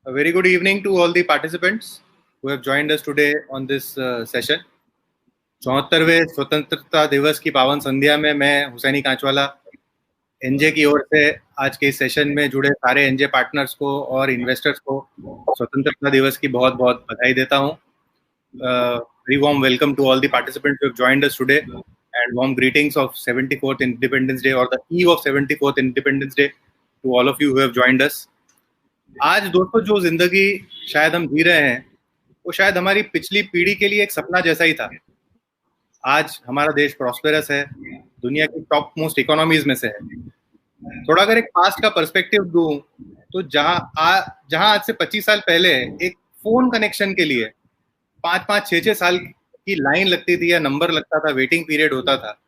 A very good evening to all the participants who have joined us today on this session. 74वें स्वतंत्रता दिवस की पावन संध्या में मैं हुसैनी कांचवाला एनजे की ओर से आज के इस सेशन में जुड़े सारे एनजे पार्टनर्स को और इन्वेस्टर्स को स्वतंत्रता दिवस की बहुत बहुत बधाई देता हूँ. Very warm welcome to all the participants who have joined us today and warm greetings of 74th Independence Day or the eve of 74th Independence Day to all of you who have joined us. आज दोस्तों जो जिंदगी शायद हम जी रहे हैं वो शायद हमारी पिछली पीढ़ी के लिए एक सपना जैसा ही था. आज हमारा देश प्रॉस्पेरस है, दुनिया की टॉप मोस्ट इकोनॉमीज में से है. थोड़ा अगर एक पास्ट का पर्सपेक्टिव दूं तो जहां आज से 25 साल पहले एक फोन कनेक्शन के लिए 5-5, 6-6 साल की लाइन लगती थी या नंबर लगता था, वेटिंग पीरियड होता था.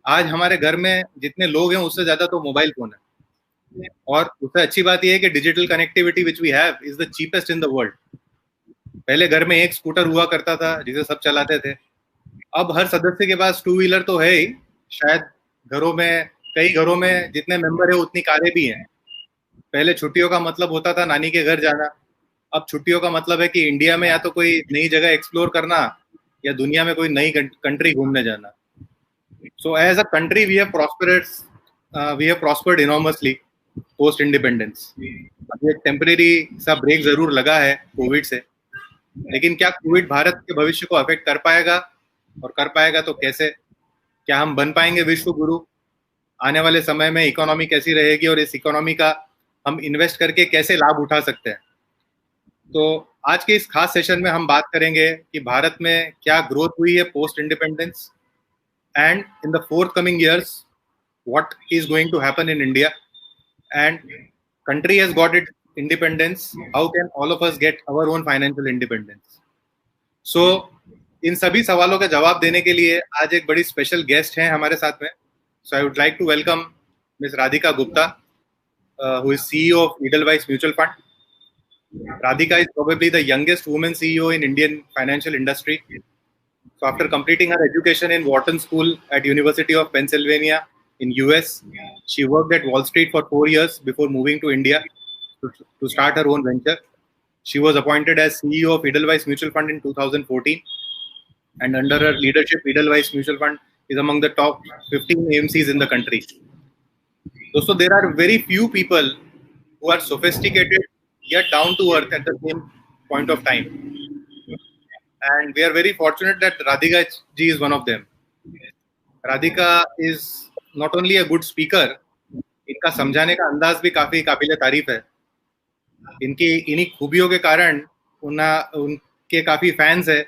आज हमारे घर में जितने लोग हैं उससे ज्यादा तो मोबाइल फोन है. और उससे अच्छी बात यह है कि digital connectivity which we have is the cheapest in the world. पहले घर में एक स्कूटर हुआ करता था जिसे सब चलाते थे. अब हर सदस्य के पास टू व्हीलर तो है ही, शायद कई घरों में जितने मेंबर है उतनी कारें भी हैं. पहले छुट्टियों का मतलब होता था नानी के घर जाना. अब छुट्टियों का मतलब है कि इंडिया में या तो कोई नई जगह एक्सप्लोर करना या दुनिया में कोई नई कंट्री घूमने जाना. So as a country we have prospered enormously post independence. अभी एक टेम्परेरी सा ब्रेक जरूर लगा है कोविड से, लेकिन क्या कोविड भारत के भविष्य को अफेक्ट कर पाएगा, और कर पाएगा तो कैसे? क्या हम बन पाएंगे विश्व गुरु? आने वाले समय में इकोनॉमी कैसी रहेगी और इस इकोनॉमी का हम इन्वेस्ट करके कैसे लाभ उठा सकते हैं? तो आज के इस खास सेशन में हम बात करेंगे कि भारत में क्या ग्रोथ हुई है post independence, and in the forthcoming years what is going to happen in India. And country has got its independence. How can all of us get our own financial independence? So इन सभी सवालों का जवाब देने के लिए आज एक बड़ी स्पेशल गेस्ट हैं हमारे साथ में. So I would like to welcome Ms. Radhika Gupta, who is CEO of Edelweiss Mutual Fund. Radhika is probably the youngest woman CEO in Indian financial industry. So after completing her education in Wharton School at University of Pennsylvania in US, she worked at Wall Street for 4 years before moving to India to start her own venture. She was appointed as CEO of Edelweiss Mutual Fund in 2014, and under her leadership, Edelweiss Mutual Fund is among the top 15 AMCs in the country. So there are very few people who are sophisticated yet down to earth at the same point of time, and we are very fortunate that Radhika ji is one of them. Radhika is not only a good speaker, इनका समझाने का अंदाज भी काफी काबिल तारीफ है. इन्हीं खूबियों के कारण उनके काफी फैंस है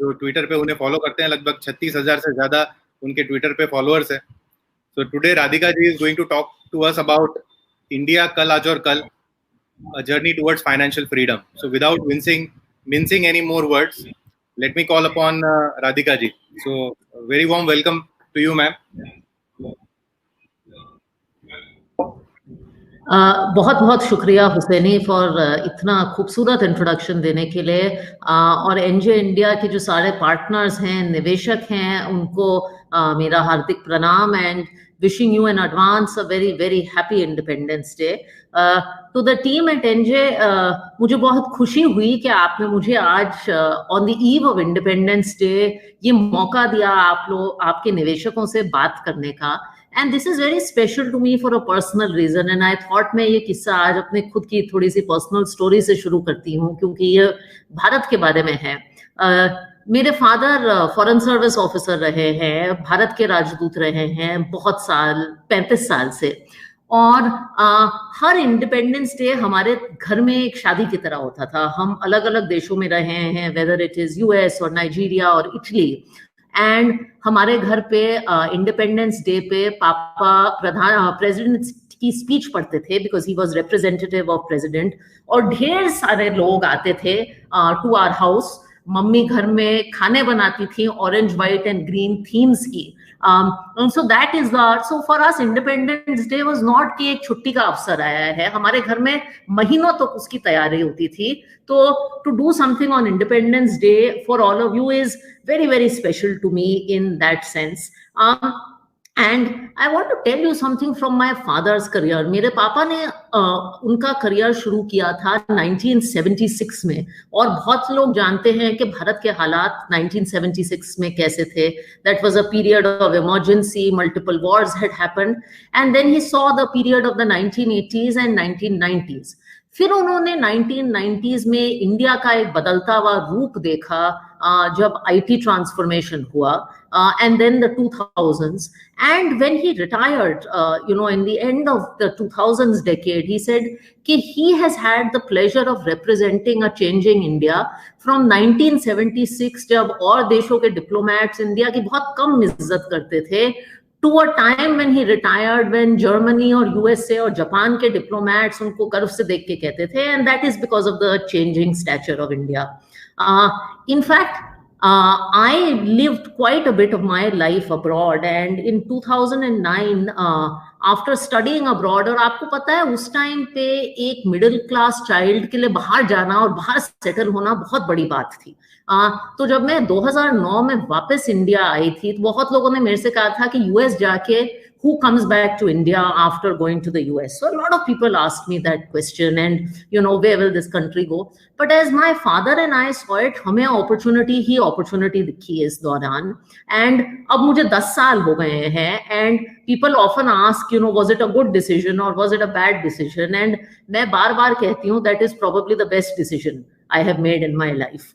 जो ट्विटर पे उन्हें फॉलो करते हैं. लगभग 36,000 से ज्यादा उनके ट्विटर पे फॉलोअर्स है. So today Radhika ji is going to talk to us about India कल, आज और कल, a journey towards financial freedom. So without mincing any more words, let me call upon Radhika ji. So very warm welcome to you, ma'am. बहुत बहुत शुक्रिया Husaini for इतना खूबसूरत introduction देने के लिए. और एनजे इंडिया के जो सारे पार्टनर्स हैं, निवेशक हैं, उनको मेरा हार्दिक प्रणाम and wishing you in advance a very very happy independence day. To the team at NJ, मुझे बहुत खुशी हुई कि आपने मुझे आज on the eve of independence day ये मौका दिया आपके निवेशकों से बात करने का. And this is very special to me for a personal reason. And I thought मैं ये किस्सा आज अपने खुद की थोड़ी सी पर्सनल स्टोरी से शुरू करती हूँ, क्योंकि ये भारत के बारे में है. मेरे फादर फॉरेन सर्विस ऑफिसर रहे हैं, भारत के राजदूत रहे हैं बहुत साल, 35 साल से. और हर इंडिपेंडेंस डे हमारे घर में एक शादी की तरह होता था. हम अलग अलग देशों में रहे हैं, वेदर इट इज यूएस और नाइजीरिया और इटली. एंड हमारे घर पे इंडिपेंडेंस डे पे पापा प्रेसिडेंट की स्पीच पढ़ते थे, because he was representative of president. और ढेर सारे लोग आते थे टू आवर हाउस. मम्मी घर में खाने बनाती थी orange, white and green themes की. So that is so for us independence day was not कि एक छुट्टी का अवसर आया है. हमारे घर में महीनों तक उसकी तैयारी होती थी. तो to do something on independence day for all of you is very very special to me in that sense. And I want to tell you something from my father's career. मेरे पापा ने उनका करियर शुरू किया था 1976 में, और बहुत लोग जानते हैं कि भारत के हालात 1976 में कैसे थे. That was a period of emergency, multiple wars had happened, and then he saw the period of the 1980s and 1990s. फिर उन्होंने 1990s में इंडिया का एक बदलता हुआ रूप देखा जब IT ट्रांसफॉर्मेशन हुआ, and then the 2000s. And when he retired, in the end of the 2000s decade, he said कि he has had the pleasure of representing a changing India from 1976, जब और देशों के diplomats इंडिया की बहुत कम इज्जत करते थे, to a time when he retired, when Germany or USA or Japan के diplomats उनको गर्व से देख के कहते थे, and that is because of the changing stature of India. In fact, I lived quite a bit of my life abroad, and in 2009, after studying abroad, और आपको पता है उस टाइम पे एक मिडिल क्लास चाइल्ड के लिए बाहर जाना और बाहर सेटल होना बहुत बड़ी बात थी. तो जब मैं 2009 में वापस इंडिया आई थी, तो बहुत लोगों ने मेरे से कहा था कि यूएस जाके who comes back to India after going to the US? So a lot of people asked me that question, and where will this country go? But as my father and I saw it, हमें opportunity दिखी इस दौरान, and अब मुझे 10 साल हो गए हैं, and people often ask, was it a good decision or was it a bad decision? And मैं बार-बार कहती हूँ that is probably the best decision I have made in my life.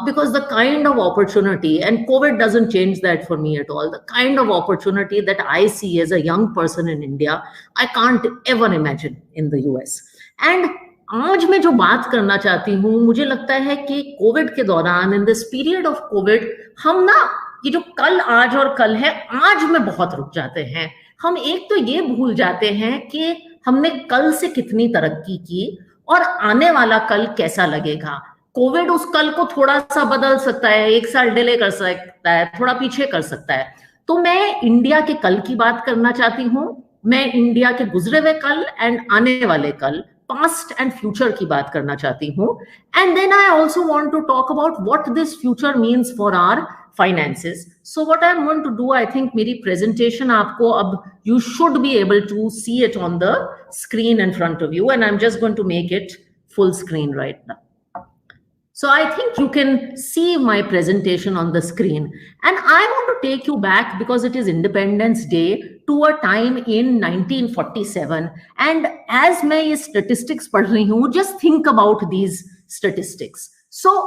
Because the kind of opportunity, and COVID doesn't change that for me at all, the kind of opportunity that I see as a young person in India, I can't ever imagine in the US. And आज मैं जो बात करना चाहती हूँ, मुझे लगता है कि कोविड के दौरान, in this period of Covid, हम ना ये जो कल, आज और कल है, आज में बहुत रुक जाते हैं. हम एक तो ये भूल जाते हैं कि हमने कल से कितनी तरक्की की और आने वाला कल कैसा लगेगा. कोविड उस कल को थोड़ा सा बदल सकता है, 1 साल डिले कर सकता है, थोड़ा पीछे कर सकता है. तो मैं इंडिया के कल की बात करना चाहती हूँ, मैं इंडिया के गुजरे हुए कल एंड आने वाले कल, पास्ट एंड फ्यूचर की बात करना चाहती हूँ. And then I also want to talk about what this future means for our finances. So what I'm going to do, I think मेरी presentation आपको अब, you should be able to see it on the screen in front of you, and I'm just going to make it full screen right now. So I think you can see my presentation on the screen, and I want to take you back, because it is Independence Day, to a time in 1947. And as मैं ये statistics पढ़ रही हूँ, just think about these statistics. So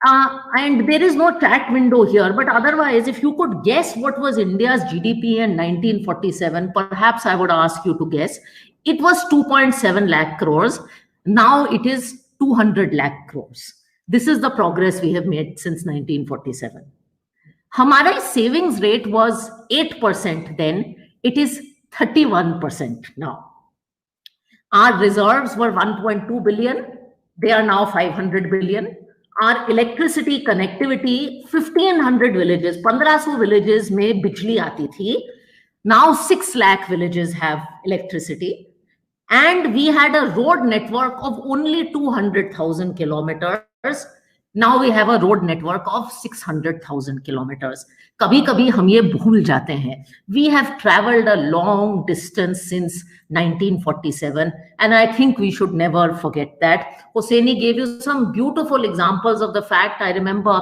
and there is no chat window here, but otherwise, if you could guess what was India's GDP in 1947, perhaps I would ask you to guess. It was 2.7 lakh crores. Now it is 200 lakh crores. This is the progress we have made since 1947. हमारा savings rate was 8% then. It is 31% now. Our reserves were 1.2 billion. They are now 500 billion. Our electricity connectivity, 1500 villages, 1500 villages में बिजली आती थी. Now 6 lakh villages have electricity. And we had a road network of only 200,000 kilometers. Now we have a road network of 600,000 kilometers. कभी कभी हम ये भूल जाते हैं. We have traveled a long distance since 1947, and I think we should never forget that. Hosseini gave you some beautiful examples of the fact. I remember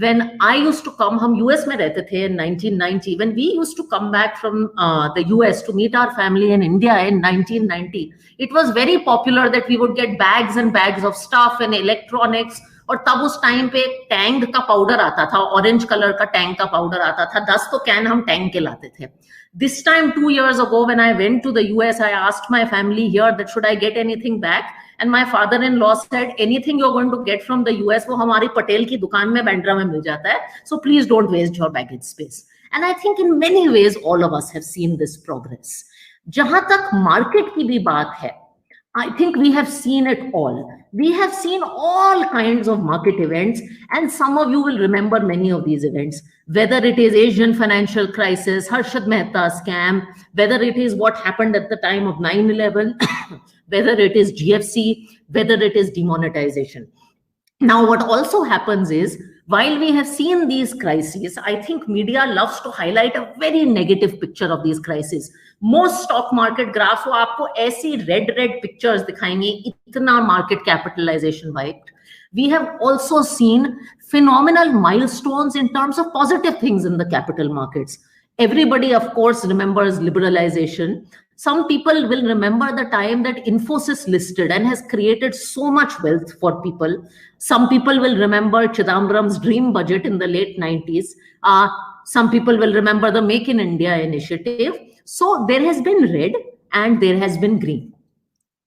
when I used to come, हम US में रहते थे in 1990. When we used to come back from the US to meet our family in India in 1990, it was very popular that we would get bags and bags of stuff and electronics. और तब उस time पे Tang का powder आता था, orange colour का Tang का powder आता था. 10 तो कैन हम टैंग के लाते थे. This time 2 years ago, when I went to the US, I asked my family here that should I get anything back, and my father-in-law said, anything you're going to get from the US, वो हमारी पटेल की दुकान में बैंड्रा में मिल जाता है. So please don't waste your baggage space. And I think in many ways all of us have seen this progress. जहां तक मार्केट की भी बात है, I think we have seen it all. We have seen all kinds of market events, and some of you will remember many of these events. Whether it is Asian financial crisis, Harshad Mehta scam, whether it is what happened at the time of 9/11, whether it is GFC, whether it is demonetization. Now, what also happens is While we have seen these crises, I think media loves to highlight a very negative picture of these crises. Most stock market graphs वो आपको ऐसी red pictures दिखाएंगे, इतना market capitalization wiped. We have also seen phenomenal milestones in terms of positive things in the capital markets. Everybody, of course, remembers liberalization. Some people will remember the time that Infosys listed and has created so much wealth for people. Some people will remember Chidambaram's dream budget in the late 90s. Some people will remember the Make in India initiative. So there has been red and there has been green.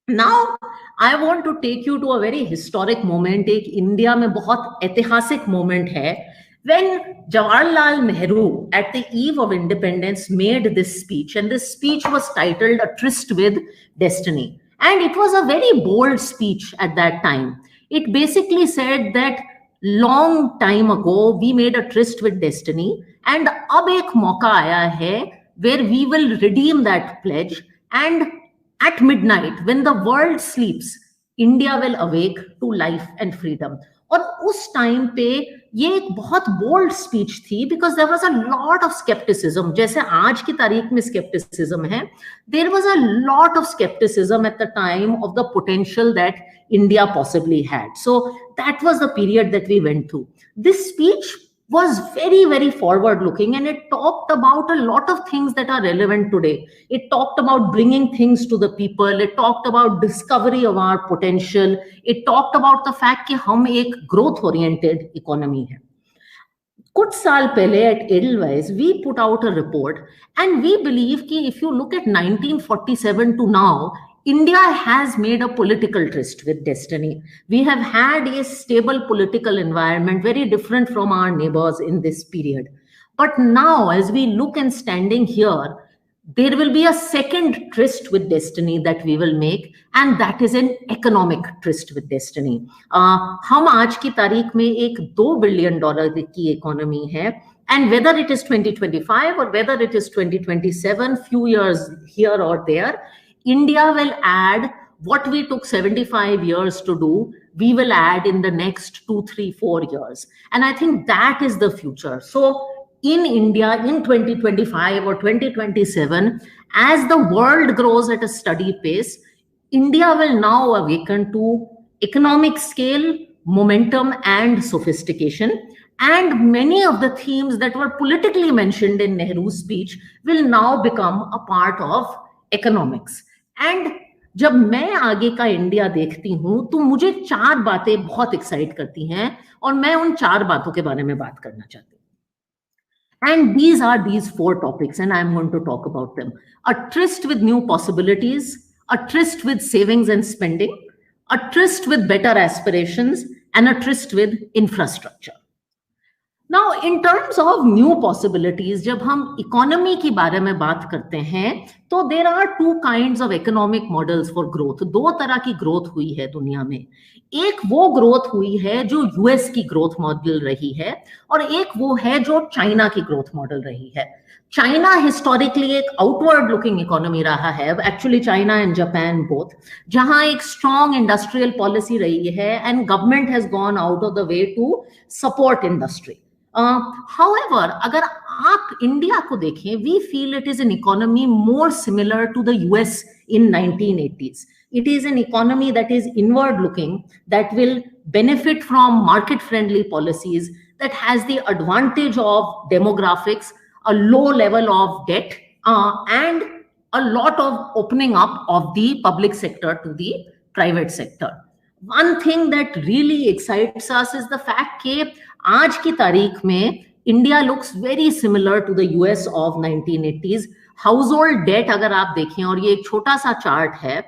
Now, I want to take you to a very historic moment. एक India में बहुत ऐतिहासिक moment है when Jawaharlal Nehru, at the eve of independence, made this speech, and this speech was titled "A Tryst with Destiny," and it was a very bold speech at that time. It basically said that long time ago we made a tryst with destiny, and अब एक मौका आया है where we will redeem that pledge, and at midnight when the world sleeps, India will awake to life and freedom. और उस time पे ये एक बहुत बोल्ड स्पीच थी because there was a lot of scepticism. जैसे आज की तारीख में स्केप्टिसिज्म है, there was a lot of scepticism at the time of the potential that India possibly had. So that was the period that we went through. This speech was very, very forward looking, and it talked about a lot of things that are relevant today. It talked about bringing things to the people. It talked about discovery of our potential. It talked about the fact कि हम एक growth oriented economy है. कुछ साल पहले at Edelweiss we put out a report, and we believe कि if you look at 1947 to now, India has made a political tryst with destiny. We have had a stable political environment, very different from our neighbors in this period. But now, as we look and standing here, there will be a second tryst with destiny that we will make, and that is an economic tryst with destiny. हम आज की तारीख में एक $2 billion की economy है, and whether it is 2025 or whether it is 2027, few years here or there, India will add what we took 75 years to do, we will add in the next 2, 3, 4 years. And I think that is the future. So in India, in 2025 or 2027, as the world grows at a steady pace, India will now awaken to economic scale, momentum, and sophistication. And many of the themes that were politically mentioned in Nehru's speech will now become a part of economics. And जब मैं आगे का India देखती हूं तो मुझे 4 बातें बहुत एक्साइट करती हैं, और मैं उन 4 बातों के बारे में बात करना चाहती हूं. And these are these 4 topics, and I am going to talk about them. A tryst with new possibilities, a tryst with savings and spending, a tryst with better aspirations, and a tryst with infrastructure. Now, in terms of new possibilities, जब हम economy के बारे में बात करते हैं तो there are 2 kinds of economic models for growth. 2 तरह की ग्रोथ हुई है दुनिया में. एक वो ग्रोथ हुई है जो यूएस की ग्रोथ मॉडल रही है, और एक वो है जो चाइना की ग्रोथ मॉडल रही है. चाइना हिस्टोरिकली एक आउटवर्ड लुकिंग इकोनॉमी रहा है, actually China and Japan both, जहां एक स्ट्रॉन्ग इंडस्ट्रियल पॉलिसी रही है and government has gone out of the way to support industry. However, अगर आप इंडिया को देखें, we feel it is an economy more similar to the US in 1980s. It is an economy that is inward looking, that will benefit from market friendly policies, that has the advantage of demographics, a low level of debt, and a lot of opening up of the public sector to the private sector. One thing that really excites us is the fact that आज की तारीख में India looks very similar to the US of 1980s. Household debt अगर आप देखें, और ये एक छोटा सा चार्ट है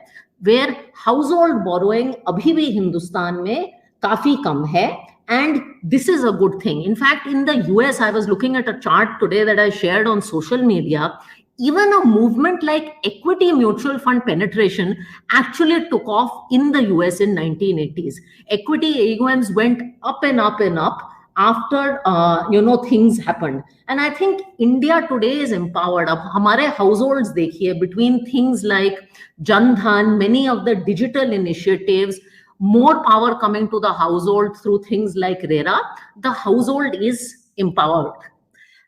वेयर हाउस होल्ड बोरोइंग अभी भी हिंदुस्तान में काफी कम है, and this is a good thing. In fact, in the US, I was looking at a chart today that I shared on social media. Even a movement like equity mutual fund penetration actually took off in the US in 1980s. Equity AUMs went up and up and up after things happened. And I think India today is empowered. अब हमारे households देखिए, between things like Jan Dhan, many of the digital initiatives, more power coming to the household through things like RERA, the household is empowered.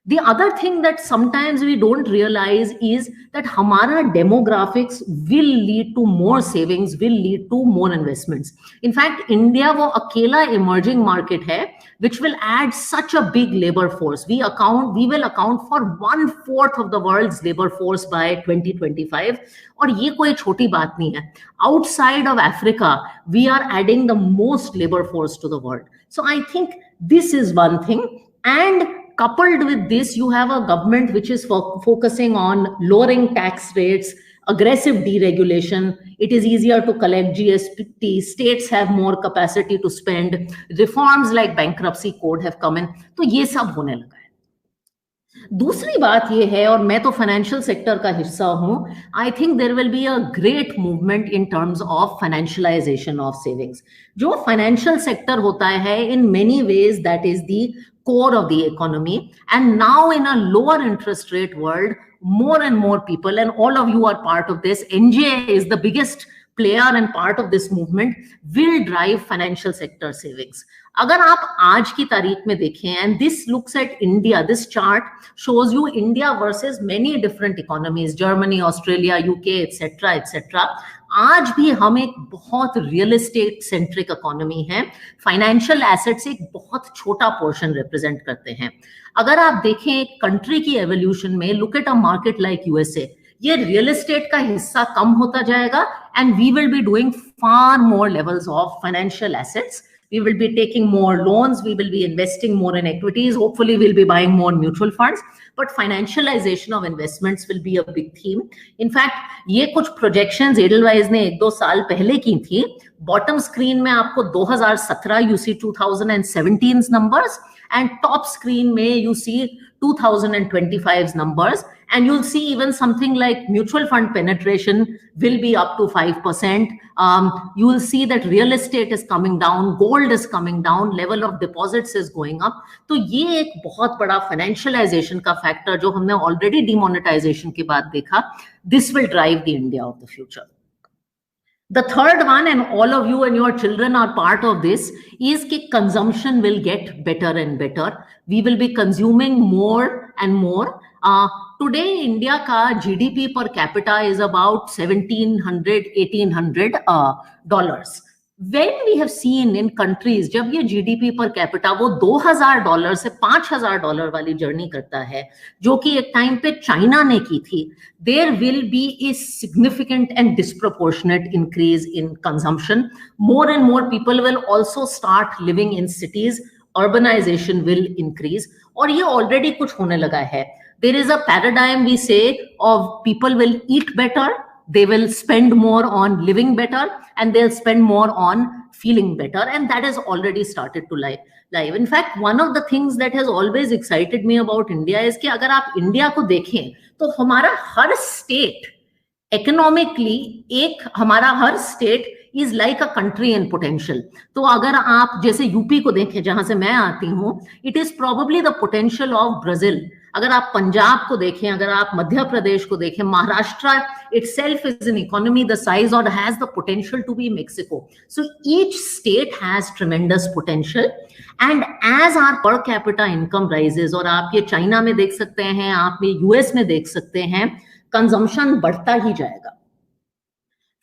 The other thing that sometimes we don't realize is that हमारा demographics will lead to more savings, will lead to more investments. In fact, India वो अकेला emerging market है which will add such a big labor force. We will account for 1/4 of the world's labor force by 2025. और ये कोई छोटी बात नहीं है. Outside of Africa, we are adding the most labor force to the world. So I think this is one thing. And coupled with this, you have a government which is focusing on lowering tax rates, aggressive deregulation. It is easier to collect GST. States have more capacity to spend. Reforms like bankruptcy code have come in. तो ये सब होने लगा है. दूसरी बात ये है, और मैं तो फाइनेंशियल सेक्टर का हिस्सा हूं, I think there will be a great movement in terms of financialisation of savings. जो फाइनेंशियल सेक्टर होता है, in many ways that is the core of the economy, and now in a lower interest rate world, more and more people, and all of you are part of this, NJ is the biggest player and part of this movement, will drive financial sector savings. अगर आप आज की तारीख में देखें, and this looks at India, this chart shows you India versus many different economies, Germany, Australia, UK, etc., etc. आज भी हम एक बहुत रियल एस्टेट सेंट्रिक इकोनॉमी है. फाइनेंशियल एसेट्स एक बहुत छोटा पोर्शन रिप्रेजेंट करते हैं. अगर आप देखें एक कंट्री की एवोल्यूशन में, look at a market like USA, ये रियल एस्टेट का हिस्सा कम होता जाएगा, and we will be doing far more levels of financial assets. We will be taking more loans, we will be investing more in equities, hopefully we'll be buying more mutual funds, but financialization of investments will be a big theme. In fact, ये कुछ projections Edelweiss ने 1-2 साल पहले की थी. Bottom screen में आपको 2017 you see 2017's numbers, and top screen में you see 2025's numbers, and you'll see even something like mutual fund penetration will be up to 5%. You will see that real estate is coming down, gold is coming down, level of deposits is going up. तो ये एक बहुत बड़ा financialization का factor जो हमने already demonetization के बाद देखा, this will drive the India of the future. The third one, and all of you and your children are part of this, is that consumption will get better and better. We will be consuming more and more. Today, India ka GDP per capita is about $1,700-$1,800. When we have seen in countries, जब ये GDP per capita वो $2,000 से $5,000 वाली journey करता है, जो कि एक टाइम पे चाइना ने की थी, there will be a significant and disproportionate increase in consumption. More and more people will also start living in cities. Urbanization will increase. और ये already कुछ होने लगा है. There is a paradigm, we say, of people will eat better, they will spend more on living better, and they'll spend more on feeling better, and that has already started to live. In fact, one of the things that has always excited me about India is कि अगर आप India को देखें तो हमारा हर state economically हमारा हर state is like a country in potential. तो अगर आप जैसे यूपी को देखें, जहां से मैं आती हूँ, it is probably the potential of Brazil. अगर आप पंजाब को देखें, अगर आप मध्य प्रदेश को देखें, Maharashtra itself is an economy the size or has the potential to be Mexico. So each state has tremendous potential, and as our per capita income rises, और आप ये चाइना में देख सकते हैं, आप ये यूएस में देख सकते हैं, कंजम्पशन बढ़ता ही जाएगा.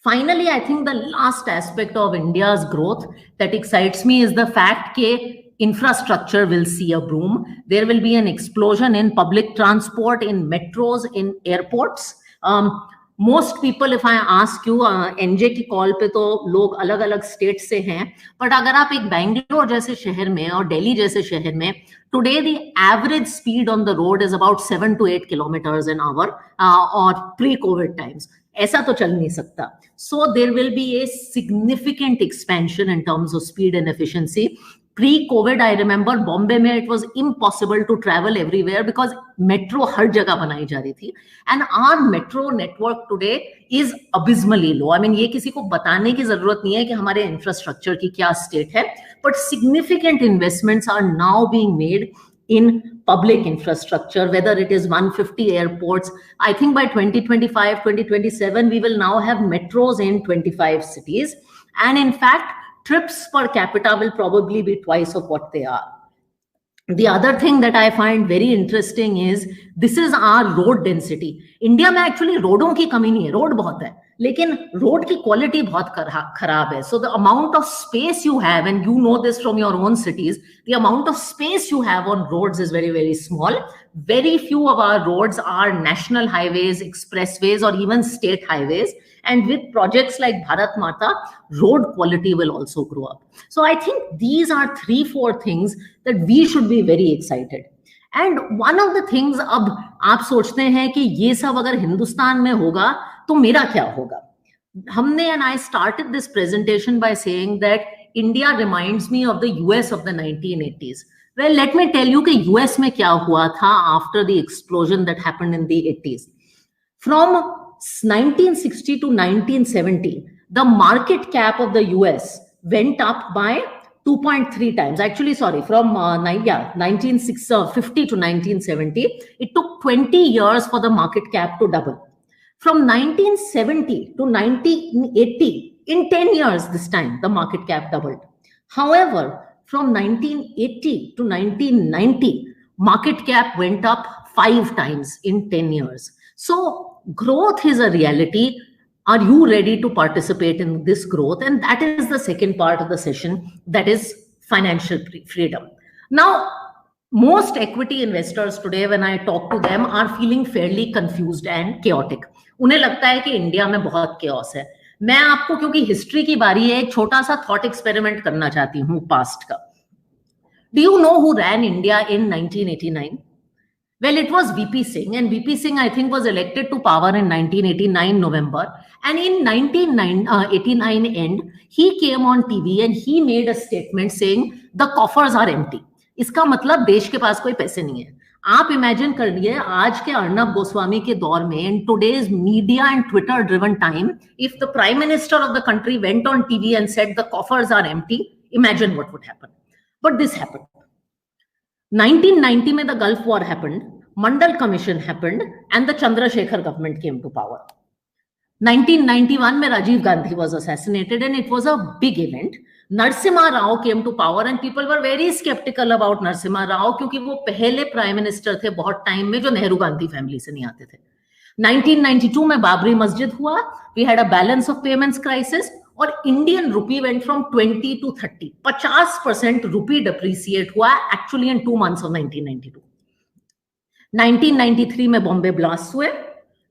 Finally, I think the last aspect of India's growth that excites me is the fact that infrastructure will see a boom. There will be an explosion in public transport, in metros, in airports. Most people, if I ask you, NJ की call पे तो लोग अलग अलग state से हैं, but अगर आप एक बैंगलोर जैसे शहर में और दिल्ली जैसे शहर में, today the average speed on the road is about 7 to 8 kilometers an hour, or pre-COVID times. ऐसा तो चल नहीं सकता. So there will be a significant expansion in terms of speed and efficiency. Pre-COVID, I remember Bombay में it was impossible to travel everywhere because metro हर जगह बनाई जा रही थी. And our metro network today is abysmally low. I mean, ये किसी को बताने की जरूरत नहीं है कि हमारे infrastructure की क्या state है. But significant investments are now being made in public infrastructure, whether it is 150 airports. I think by 2025, 2027, we will now have metros in 25 cities. And in fact, trips per capita will probably be twice of what they are. The other thing that I find very interesting is this is our road density. India में actually रोडों की कमी नहीं है, road बहुत है, लेकिन road की क्वालिटी बहुत खराब है. So the amount of space you have, and you know this from your own cities, the amount of space you have on roads is very, very small. Very few of our roads are national highways, expressways, or even state highways. And with projects like Bharat Mata, road quality will also grow up. So I think these are 3-4 things that we should be very excited. And one of the things, अब आप सोचते हैं कि ये सब अगर हिंदुस्तान में होगा तो मेरा क्या होगा? हमने, and I started this presentation by saying that India reminds me of the US of the 1980s. Well, let me tell you कि US में क्या हुआ था after the explosion that happened in the 80s. From 1960 to 1970, the market cap of the US went up by 2.3 times. Actually, sorry, from 1950 to 1970, it took 20 years for the market cap to double. From 1970 to 1980, in 10 years this time, the market cap doubled. However, from 1980 to 1990, market cap went up 5 times in 10 years. So growth is a reality. Are you ready to participate in this growth? And that is the second part of the session, that is financial freedom. Now, most equity investors today, when I talk to them, are feeling fairly confused and chaotic. उन्हें लगता है कि India में बहुत chaos है. मैं आपको, क्योंकि हिस्ट्री की बारी है, एक छोटा सा थॉट एक्सपेरिमेंट करना चाहती हूँ पास्ट का. Do you know who ran India in 1989? Well, it was VP Singh, and VP Singh, I think, was elected to power in 1989 November. And in 1989 end, he came on TV and he made a statement saying the coffers are empty. इसका मतलब देश के पास कोई पैसे नहीं है. आप imagine करिए आज के अर्नब गोस्वामी के दौर में, in today's media and Twitter driven time, if the Prime Minister of the country went on TV and said the coffers are empty, imagine what would happen. But this happened. 1990 में the Gulf War happened, Mandal Commission happened, and the Chandrasekhar government came to power. 1991 में Rajiv Gandhi was assassinated, and it was a big event. Narasimha Rao came to power, and people were very skeptical about Narasimha Rao क्योंकि वो पहले prime minister थे बहुत time में जो Nehru Gandhi family से नहीं आते थे. 1992 में बाबरी मस्जिद हुआ, we had a balance of payments crisis, और Indian rupee went from 20 to 30. 50% rupee depreciate हुआ एक्चुअली इन 2 months of 1992. 1993 में बॉम्बे ब्लास्ट हुए.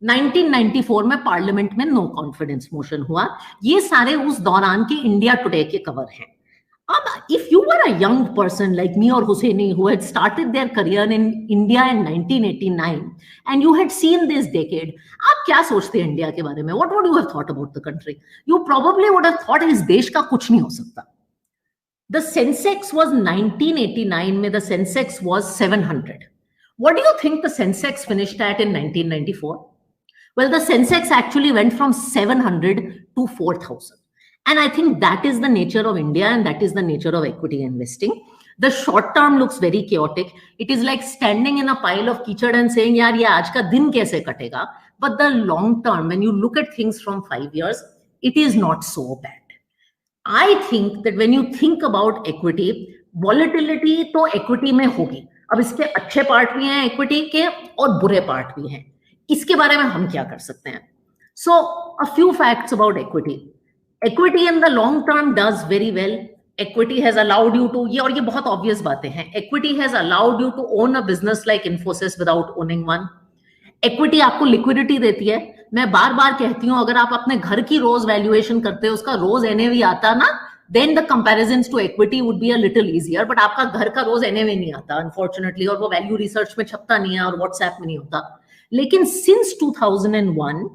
1994 में पार्लियामेंट में नो कॉन्फिडेंस मोशन हुआ. ये सारे उस दौरान के इंडिया टुडे के कवर हैं. अब if you were a young person like me or Hussaini who had started their career in India in 1989 and you had seen this decade, आप क्या सोचते हैं इंडिया के बारे में? What would you have thought about the country? You probably would have thought इस देश का कुछ नहीं हो सकता. The Sensex was 1989 में the Sensex was 700. What do you think the Sensex finished at in 1994? Well, the Sensex actually went from 700 to 4,000. And I think that is the nature of India, and that is the nature of equity investing. The short term looks very chaotic. It is like standing in a pile of kichad and saying, yaar, ye aaj ka din kaise katega? But the long term, when you look at things from 5 years, it is not so bad. I think that when you think about equity, volatility to equity में होगी. अब इसके अच्छे part भी हैं equity के और बुरे पार्ट भी हैं. इसके बारे में हम क्या कर सकते हैं? So, a few facts about equity. Equity in the long term does very well. Equity has allowed you to, ये और ये बहुत obvious बातें हैं. Equity has allowed you to own a business like Infosys without owning one. Equity आपको liquidity देती है. मैं बार बार कहती हूँ, अगर आप अपने घर की रोज वैल्यूएशन करते हो, उसका रोज NAV आता ना, then the comparisons to equity would be a little easier. But आपका घर का रोज NAV नहीं आता, unfortunately, और वो वैल्यू रिसर्च में छपता नहीं है और WhatsApp में नहीं होता. लेकिन since 2001,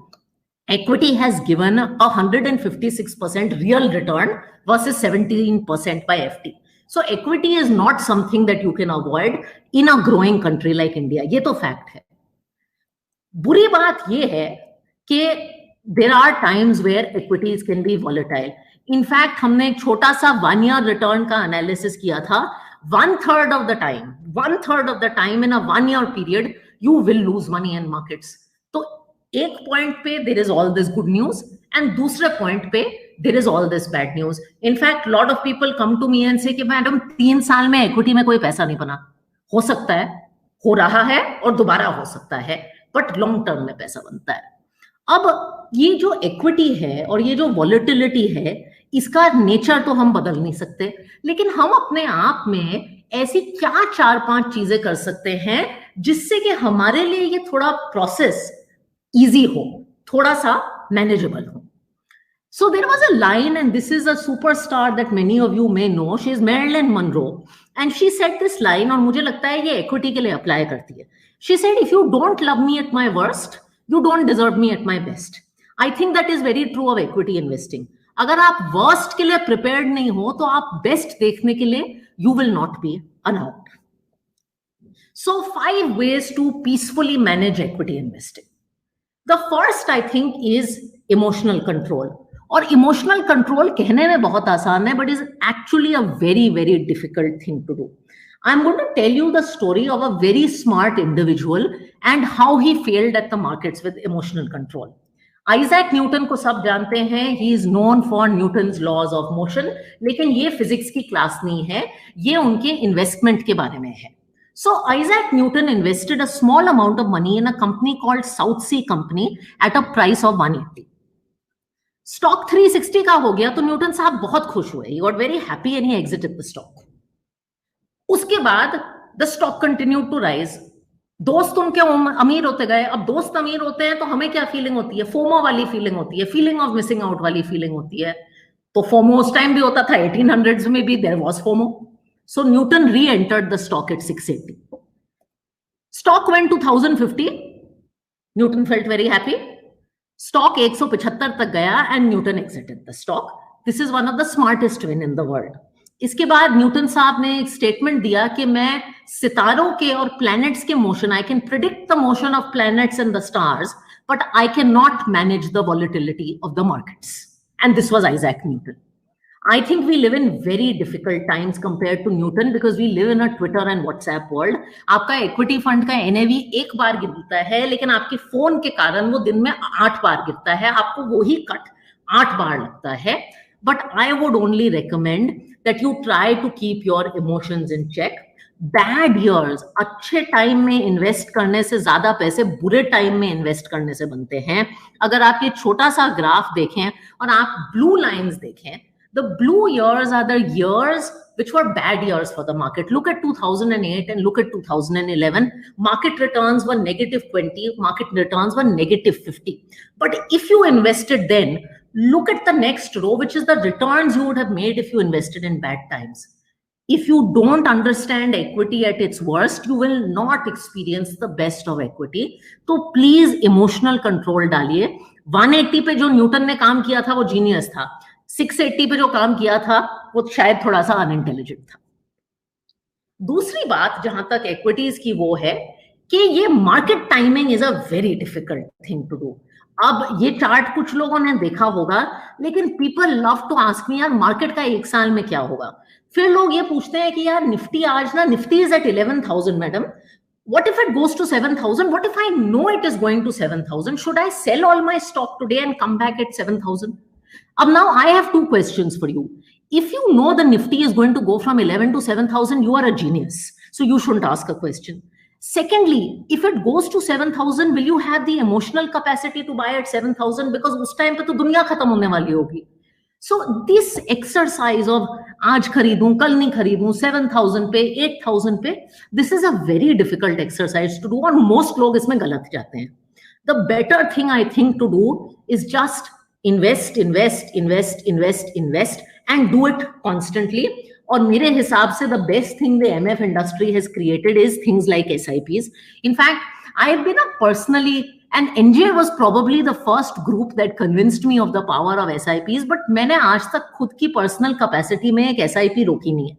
equity has given a 156% real return versus 17% by FT. So equity is not something that you can avoid in a growing country like India. ये तो fact है. बुरी बात ये है कि there are times where equities can be volatile. In fact, हमने एक छोटा सा 1 year return का analysis किया था. 1/3 of the time in a 1 year period, you will lose money in markets. तो एक पॉइंट पे there is all this good news, and दूसरे पॉइंट पे there is all this bad news. In fact, lot of people come to me and say कि madam 3 साल में equity में कोई पैसा नहीं बना. हो सकता है, हो रहा है और दोबारा हो सकता है, but long term में पैसा बनता है. अब ये जो equity है और ये जो volatility है, इसका नेचर तो हम बदल नहीं सकते, लेकिन हम अपने आप में ऐसी क्या 4-5 चीजें कर सकते हैं जिससे कि हमारे लिए ये थोड़ा प्रोसेस इजी हो, थोड़ा सा मैनेजेबल हो. So there was a line, and this is a superstar that many of you may know. She is Marilyn Monroe, and she said this line, और मुझे लगता है ये equity के लिए अप्लाई करती है. She said, if you don't love me at my worst, you don't deserve me at my best. I think that is very true of equity investing. अगर आप worst के लिए prepared नहीं हो, तो आप best देखने के लिए you will not be allowed. So 5 ways to peacefully manage equity investing. The first, I think, is emotional control. और emotional control कहने में बहुत आसान है, but is actually a very, very difficult thing to do. I'm going to tell you the story of a very smart individual and how he failed at the markets with emotional control. Isaac Newton को सब जानते हैं, he is known for Newton's laws of motion, लेकिन ये physics की class नहीं है, ये उनके इन्वेस्टमेंट के बारे में है. So Isaac Newton invested a small amount of money in a company called South Sea Company at a price of 180. Stock 360 का हो गया तो न्यूटन साहब बहुत खुश हुए. He got very happy and he exited the stock. उसके बाद the stock continued to rise. दोस्त उनके अमीर होते गए. अब दोस्त अमीर होते हैं तो हमें क्या फीलिंग होती है? फोमो वाली फीलिंग होती है, फीलिंग ऑफ मिसिंग आउट वाली फीलिंग होती है. तो फोमो उस टाइम भी होता था, 1800s में भी there was FOMO. So Newton re-entered the stock at 680. Stock went to 1050. Newton felt very happy. Stock 175 तक गया and Newton exited the stock. This is one of the smartest men in the world. इसके बाद Newton साहब ने एक statement दिया कि मैं सितारों के और प्लैनेट्स के motion, I can predict the motion of planets and the stars, but I can not manage the volatility of the markets. And this was Isaac Newton. I think we live in very difficult times compared to Newton because we live in a Twitter and WhatsApp world. आपका equity fund का NAV एक बार गिरता है, लेकिन आपके phone के कारण वो दिन में 8 बार गिरता है, आपको वो ही कट 8 बार लगता है. But I would only recommend that you try to keep your emotions in check. Bad years, अच्छे टाइम में इन्वेस्ट करने से ज्यादा पैसे बुरे टाइम में इन्वेस्ट करने से बनते हैं. अगर आप ये छोटा सा ग्राफ देखें और आप ब्लू लाइंस देखें, the blue years are the years which were bad years for the market. Look at 2008 and look at 2011. Market returns were -20, market returns were -50. But if you invested then, look at the next row, which is the returns you would have made if you invested in bad times. If you don't understand equity at its worst, you will not experience the best of equity. So please emotional control डालिए. 180 पे जो Newton ने काम किया था वो genius था. 680 पे जो काम किया था वो शायद थोड़ा सा अनइंटेलिजेंट था. दूसरी बात जहां तक इक्विटीज की वो है कि ये market timing is a very difficult thing to do. अब ये चार्ट कुछ लोगों ने देखा होगा, लेकिन people love to ask me, यार मार्केट का 1 साल में क्या होगा. फिर लोग ये पूछते हैं कि यार निफ्टी आज ना, Nifty is at 11,000 madam, what if it goes to 7,000? What if I know it is going to 7,000? Should I sell all my stock today and come back at 7,000? Now I have 2 questions for you. If you know the Nifty is going to go from 11 to 7,000, you are a genius. So you shouldn't ask a question. Secondly, if it goes to 7,000, will you have the emotional capacity to buy at 7,000? Because उस time पे तो दुनिया खत्म होने वाली होगी. So this exercise of आज खरीदूं, कल नहीं खरीदूं, 7,000 पे, 8,000 पे, this is a very difficult exercise to do, और most लोग इसमें गलत जाते हैं. The better thing I think to do is just invest and do it constantly. और मेरे हिसाब से the best thing the MF industry has created is things like SIPs. In fact, I've been personally, and NJ was probably the first group that convinced me of the power of SIPs, but मैंने आज तक खुद की personal capacity में एक SIP रोकी नहीं है.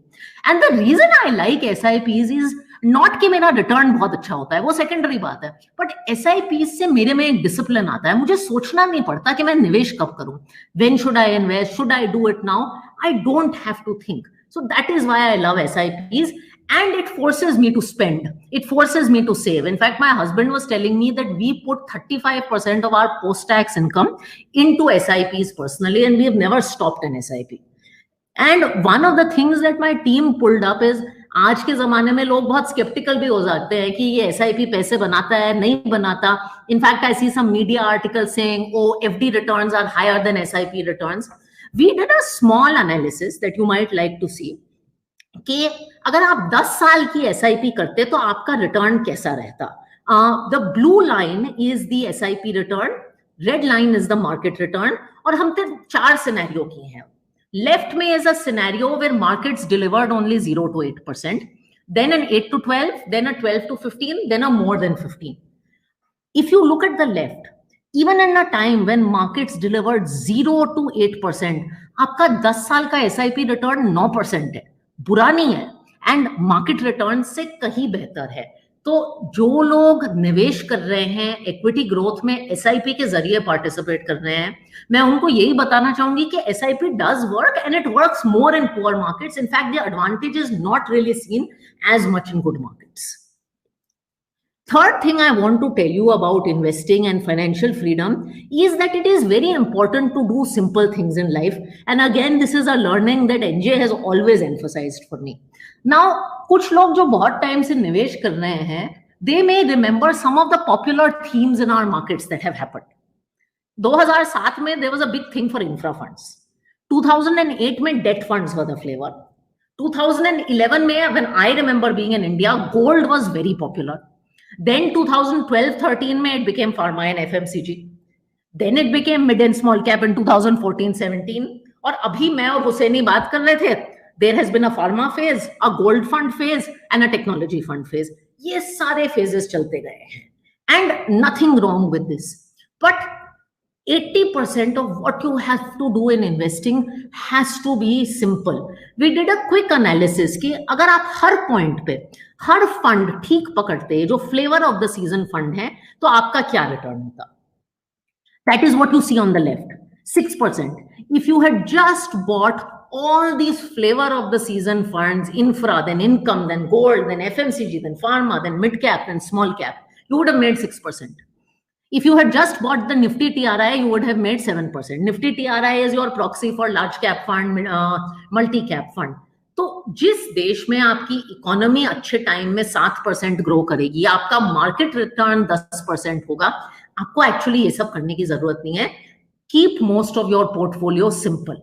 And the reason I like SIPs is not कि मेरा रिटर्न बहुत अच्छा होता है, वो सेकेंडरी बात है, बट SIPs से मेरे में एक डिसिप्लिन आता है. मुझे सोचना नहीं पड़ता कि मैं निवेश कब करूं. When should I invest? Should I do it now? I don't have to think. So that is why I love SIPs. And it forces me to spend. It forces me to save. In fact, my husband was telling me that we put 35% of our post-tax income into SIPs personally, and we have never stopped an SIP. And one of the things that my team pulled up is, आज के जमाने में लोग बहुत sceptical भी हो जाते हैं कि ये SIP पैसे बनाता है नहीं बनाता. In fact, I see some media articles saying, oh, FD returns are higher than SIP returns. We did a small analysis that you might like to see. कि अगर आप 10 साल की SIP करते तो आपका रिटर्न कैसा रहता. The blue line is the SIP return, red line is the market return, और हमने 4 सिनेरियो किए हैं. लेफ्ट में is a scenario where markets delivered only 0 to 8%, then an 8 to 12, then a 12 to 15, then a more than 15. If you look at the left, even in a time when markets delivered 0 to 8%, आपका 10 साल का SIP return 9% है, बुरा नहीं है, and market return से कहीं बेहतर है. तो जो लोग निवेश कर रहे हैं इक्विटी ग्रोथ में SIP के जरिए पार्टिसिपेट कर रहे हैं, मैं उनको यही बताना चाहूंगी कि SIP does work and it works more in poor markets. In fact the advantage is not really seen as much in good markets. Third thing I want to tell you about investing and financial freedom is that it is very important to do simple things in life. And again, this is a learning that NJ has always emphasized for me. Now, कुछ लोग जो बहुत time से निवेश कर रहे हैं, they may remember some of the popular themes in our markets that have happened. 2007 में there was a big thing for infra funds. 2008 में debt funds were the flavor. 2011 में, when I remember being in India, gold was very popular. Then 2012-13 में it became pharma and FMCG. Then it became mid and small cap in 2014-17. और अभी मैं और हुसैनी बात कर रहे थे, there has been a pharma phase, a gold fund phase and a technology fund phase. ये सारे phases चलते गए हैं. And nothing wrong with this. But 80% of what you have to do in investing has to be simple. We did a quick analysis कि अगर आप हर point पे हर fund ठीक पकड़ते, जो flavour of the season fund है, तो आपका क्या रिटर्न होता. That is what you see on the left, 6%. If you had just bought all these flavor of the season funds, infra, then income, then gold, then FMCG, then pharma, then mid cap, then small cap, you would have made 6%. If you had just bought the Nifty TRI, you would have made 7%. Nifty TRI is your proxy for large cap fund, multi cap fund. तो जिस देश में आपकी economy अच्छे time में 7% grow करेगी, आपका market return 10% होगा, आपको एक्चुअली ये सब करने की जरूरत नहीं है. Keep most of your portfolio simple.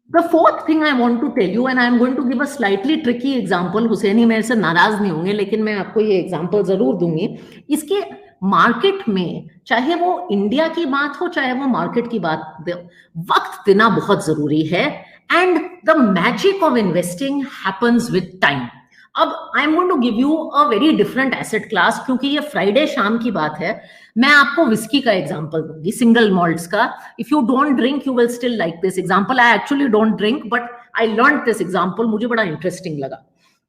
The fourth thing I want to tell you, and I am going to give a slightly tricky example. Husaini मेरे से नाराज नहीं होंगे, लेकिन मैं आपको ये एग्जांपल जरूर दूंगी. इसके मार्केट में, चाहे वो इंडिया की बात हो चाहे वो मार्केट की बात, वक्त देना बहुत जरूरी है. And the magic of investing happens with time. अब I am going to give you a very different asset class, क्योंकि ये फ्राइडे शाम की बात है. मैं आपको विस्की का एग्जांपल दूंगी, सिंगल मॉल्ट्स का. If you don't drink you will still like this example. I actually don't drink but I learn this example, मुझे बड़ा इंटरेस्टिंग लगा.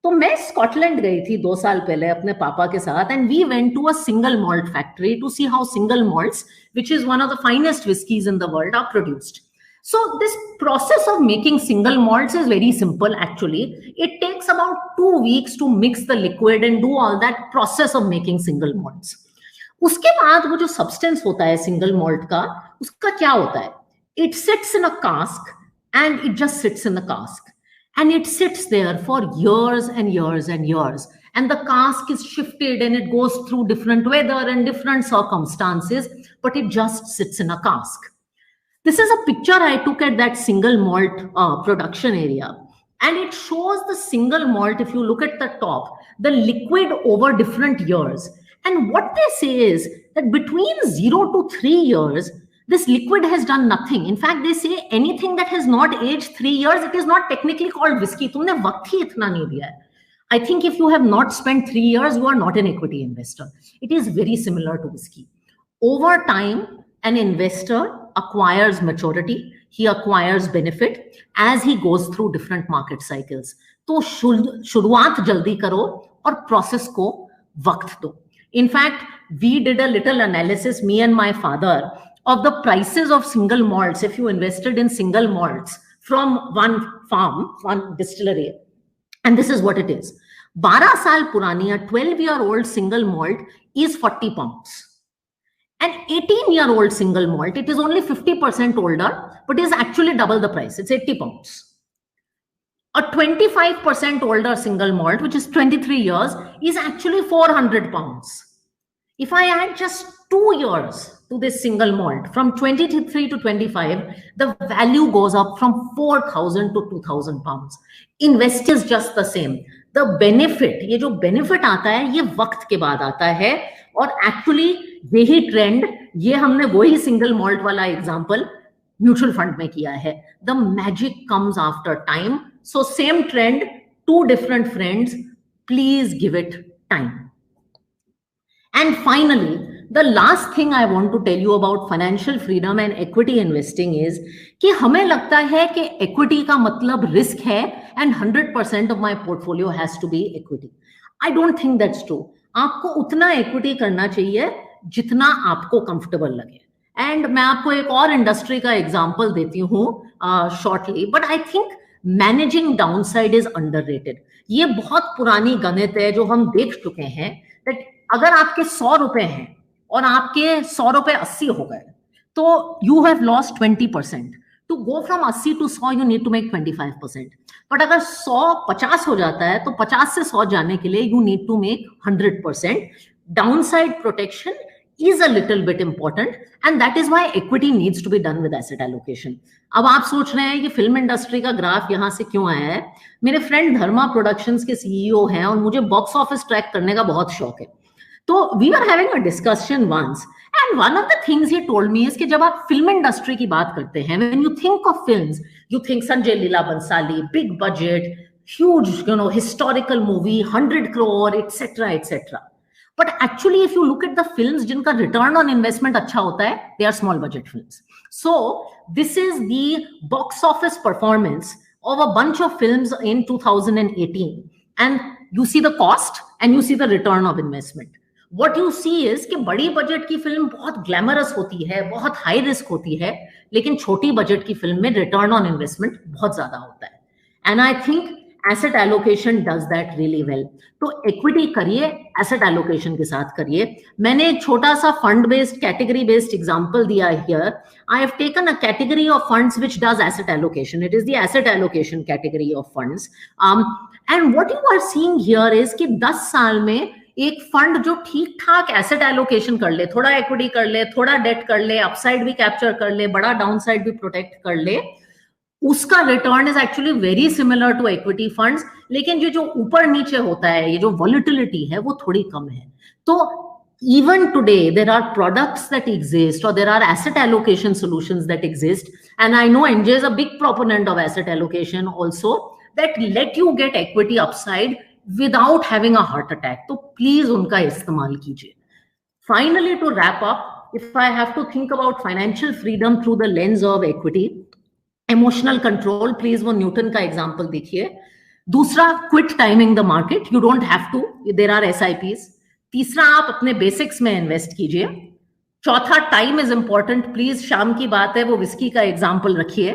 तो मैं स्कॉटलैंड गई थी 2 साल पहले अपने पापा के साथ, and we went to a single malt factory to see how single malts, which is one of the finest whiskies in the world, are produced. So this process of making single malts is very simple actually. It takes about 2 weeks to mix the liquid and do all that process of making single malts. उसके बाद वो जो substance होता है single malt का, उसका क्या होता है? It sits in a cask and it just sits in the cask. And it sits there for years and years and years. And the cask is shifted and it goes through different weather and different circumstances, but it just sits in a cask. This is a picture I took at that single malt production area, and it shows the single malt. If you look at the top, the liquid over different years, and what they say is that between 0 to 3 years, this liquid has done nothing. In fact, they say anything that has not aged 3 years, it is not technically called whiskey. तुमने वक्त ही इतना नहीं दिया है. I think if you have not spent 3 years, you are not an equity investor. It is very similar to whiskey. Over time, an investor acquires maturity, he acquires benefit as he goes through different market cycles. तो शुरुआत जल्दी करो और process को वक्त दो. In fact, we did a little analysis, me and my father, of the prices of single malts if you invested in single malts from one farm, one distillery. And this is what it is. 12 साल पुरानी, a 12-year-old single malt is 40 pounds. An 18-year-old single malt, it is only 50% older, but is actually double the price. It's 80 pounds. A 25% older single malt, which is 23 years, is actually 400 pounds. If I add just 2 years to this single malt, from 23 to 25, the value goes up from 4,000 to 2,000 pounds. Invest is just the same. The benefit, ये जो benefit आता है, ये वक्त के बाद आता है, और actually यही trend, ये हमने वही single malt वाला example mutual fund में किया है. The magic comes after time. So same trend, two different friends, please give it time. And finally, the last thing I want to tell you about financial freedom and equity investing is कि हमें लगता है कि equity का मतलब risk है and 100% of my portfolio has to be equity. I don't think that's true. आपको उतना equity करना चाहिए जितना आपको comfortable लगे. And मैं आपको एक और industry का example देती हूँ shortly, but I think managing downside is underrated. ये बहुत पुरानी गणित है जो हम देख चुके हैं that अगर आपके 100 रुपए हैं और आपके 100 रुपए 80 हो गए तो you have lost 20%. To go from 80 to 100 you need to make 25%. But अगर 100 50 हो जाता है तो 50 से 100 जाने के लिए you need to make 100%. Downside protection is a little bit important and that is why equity needs to be done with asset allocation. अब आप सोच रहे हैं कि फिल्म इंडस्ट्री का ग्राफ यहां से क्यों आया है. मेरे फ्रेंड धर्मा प्रोडक्शंस के सीईओ हैं और मुझे बॉक्स ऑफिस ट्रैक करने का बहुत शौक है. तो we are having a discussion once and one of the things he told me is कि जब आप फिल्म इंडस्ट्री की बात करते हैं, when you think of films, you think Sanjay Leela Bhansali, big budget, huge historical movie, 100 crore, etcetera etcetera. But actually, if you look at the films जिनका return on investment अच्छा होता है, they are small budget films. So this is the box office performance of a bunch of films in 2018, and you see the cost and you see the return of investment. What you see is कि बड़ी budget की film बहुत glamorous होती है, बहुत high risk होती है, लेकिन छोटी बजट की फिल्म में रिटर्न ऑन इन्वेस्टमेंट बहुत ज्यादा होता है. And I think asset allocation does that really well. तो इक्विटी करिए, एसेट एलोकेशन के साथ करिए. मैंने एक छोटा सा fund based, category based example दिया here. I have taken a category of funds which does asset allocation. It is the asset allocation category of funds. And what you are seeing here is कि 10 साल में एक fund जो ठीक ठाक asset allocation कर ले, थोड़ा इक्विटी कर ले, थोड़ा डेट कर ले, अपसाइड भी कैप्चर कर ले, बड़ा डाउनसाइड भी प्रोटेक्ट कर ले, उसका return is actually very similar to equity funds. लेकिन ये जो ऊपर नीचे होता है, ये जो वॉलिटिलिटी है, वो थोड़ी कम है. तो even today there are products that exist or there are asset allocation solutions that exist, and I know NJ is a big proponent of asset allocation also, that let you get equity upside without having a heart attack. तो please उनका इस्तेमाल कीजिए. Finally, to wrap up, if I have to think about financial freedom through the lens of equity, emotional control, please वो Newton का example देखिए. दूसरा, quit timing the market, you don't have to, there are SIPs. तीसरा, आप अपने basics में invest कीजिए. चौथा, टाइम इज इंपॉर्टेंट, प्लीज शाम की बात है वो विस्की का एग्जांपल रखिए.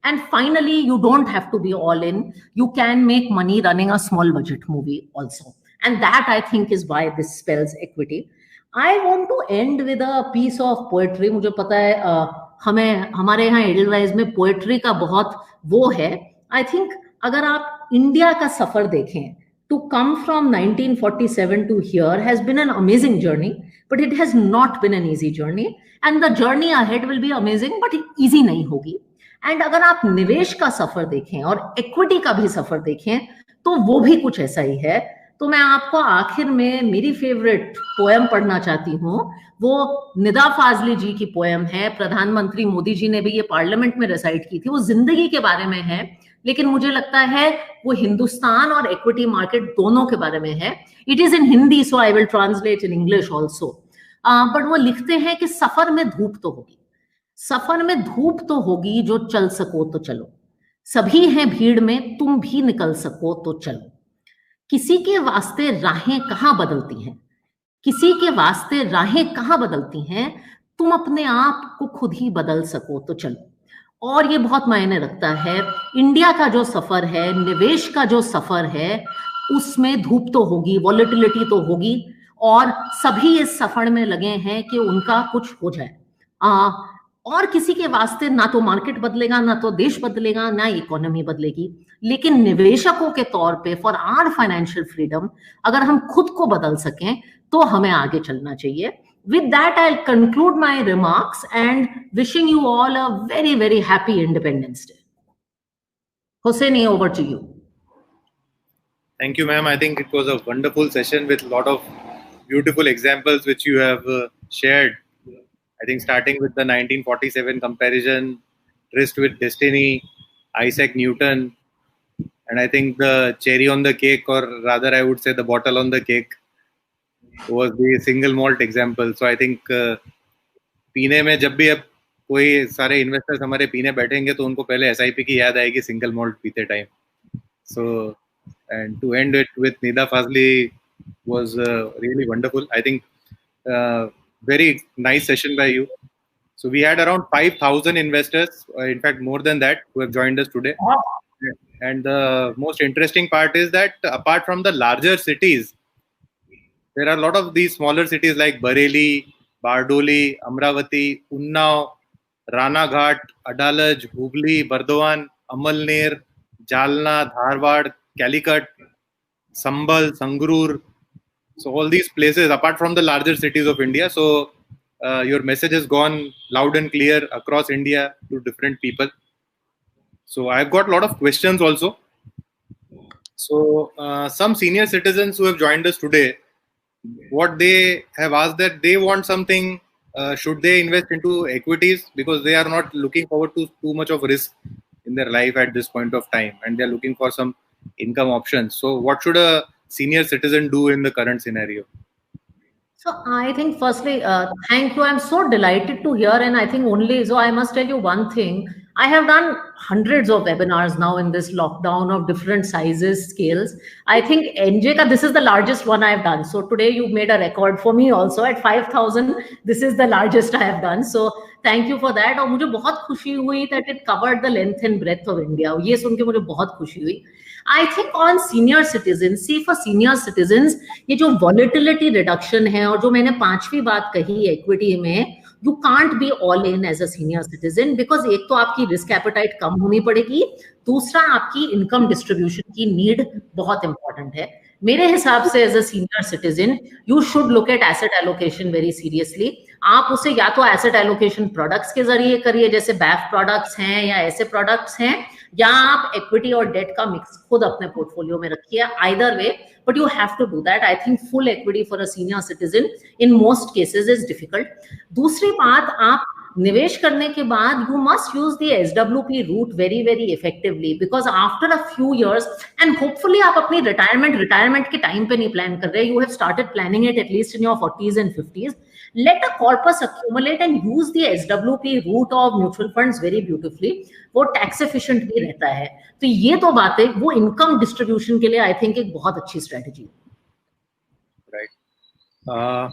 And finally, you don't have to be all in, you can make money running a small budget movie also, and that I think is why this spells equity. I want to end with a piece of poetry. मुझे पता है हमें हमारे यहाँ Edelweiss में poetry का बहुत वो है. आई थिंक अगर आप इंडिया का सफर देखें, to come from 1947 to here has been an amazing journey, but it has not been an easy journey, and the journey ahead will be amazing, but easy नहीं होगी. एंड अगर आप निवेश का सफर देखें और इक्विटी का भी सफर देखें तो वो भी कुछ ऐसा ही है. तो मैं आपको आखिर में मेरी फेवरेट पोएम पढ़ना चाहती हूँ. वो निदा फाजली जी की पोएम है. प्रधानमंत्री मोदी जी ने भी ये पार्लियामेंट में रिसाइट की थी. वो जिंदगी के बारे में है, लेकिन मुझे लगता है वो हिंदुस्तान और इक्विटी मार्केट दोनों के बारे में है. It is in Hindi, so I will translate in English also. But वो लिखते हैं कि सफर में धूप तो होगी, सफर में धूप तो होगी, जो चल सको तो चलो, सभी हैं भीड़ में, तुम भी निकल सको तो चलो. किसी के वास्ते राहें कहाँ बदलती हैं, किसी के वास्ते राहें कहाँ बदलती हैं, तुम अपने आप को खुद ही बदल सको तो चलो. और ये बहुत मायने रखता है। इंडिया का जो सफर है, निवेश का जो सफर है, उसमें धूप तो होगी, वॉलेटिलिटी तो होगी, और सभी इस सफर में लगे हैं कि उनका कुछ हो जाए। और किसी के वास्ते ना तो मार्केट बदलेगा, ना तो देश बदलेगा, ना इकोनॉमी बदलेगी, लेकिन निवेशकों के तौर पे फॉर आवर फाइनेंशियल फ्रीडम अगर हम खुद को बदल सकें तो हमें आगे चलना चाहिए। With that, I'll conclude my remarks and wishing you all a very, very happy Independence Day. Hosseini, over to you. Thank you, ma'am. I think it was a wonderful session with a lot of beautiful examples which you have shared. I think starting with the 1947 comparison, Tryst with Destiny, Isaac Newton, and I think the cherry on the cake, or rather I would say the bottle on the cake, was the single malt example. So I think पीने में जब भी अब कोई सारे investors हमारे पीने बैठेंगे तो उनको पहले SIP की याद आएगी सिंगल मॉल्ट पीते time. So and to end it with Nida Fazli was really wonderful. I think very nice session by you. So we had around 5,000 investors, in fact more than that, who have joined us today. And the most interesting part is that apart from the larger cities, there are a lot of these smaller cities like Bareilly, Bardoli, Amravati, Unnao, Ranaghat, Adalaj, Hubli, Bardhawan, Amalner, Jalna, Dharwad, Calicut, Sambal, Sangrur. So all these places, apart from the larger cities of India, so your message has gone loud and clear across India to different people. So I've got a lot of questions also. So some senior citizens who have joined us today, what they have asked that they want something, should they invest into equities, because they are not looking forward to too much of risk in their life at this point of time, and they're looking for some income options. So what should a senior citizen do in the current scenario? So I think firstly, thank you. I'm so delighted to hear, and I think only, so I must tell you one thing. I have done hundreds of webinars now in this lockdown of different sizes, scales. I think NJ ka, this is the largest one I've done. So today you made a record for me also at 5,000. This is the largest I have done. So thank you for that. और मुझे बहुत खुशी हुई that it covered the length and breadth of India. ये सुन के मुझे बहुत खुशी हुई. I think on senior citizens, see for senior citizens, ये जो volatility reduction है और जो मैंने पांचवी बात कही equity में, you can't be all in as a senior citizen because एक तो आपकी risk appetite कम होनी पड़ेगी, दूसरा आपकी income distribution की need बहुत important है. मेरे हिसाब से as a senior citizen, you should look at asset allocation very seriously. आप उसे या तो asset allocation products के जरिए करिए, जैसे BAF products हैं या ऐसे products हैं, या आप equity और debt का mix खुद अपने portfolio में रखिए. Either way, but you have to do that. I think full equity for a senior citizen in most cases is difficult. दूसरी बात, आप निवेश करने के बाद you must use the SWP route very, very effectively because after a few years, and hopefully आप अपनी retirement के time पे नहीं plan कर रहे, you have started planning it at least in your 40s and 50s. Let a corpus accumulate and use the SWP route of mutual funds very beautifully. वो tax efficient भी रहता है. तो ये तो बातें, वो income distribution के लिए I think एक बहुत अच्छी strategy. Right.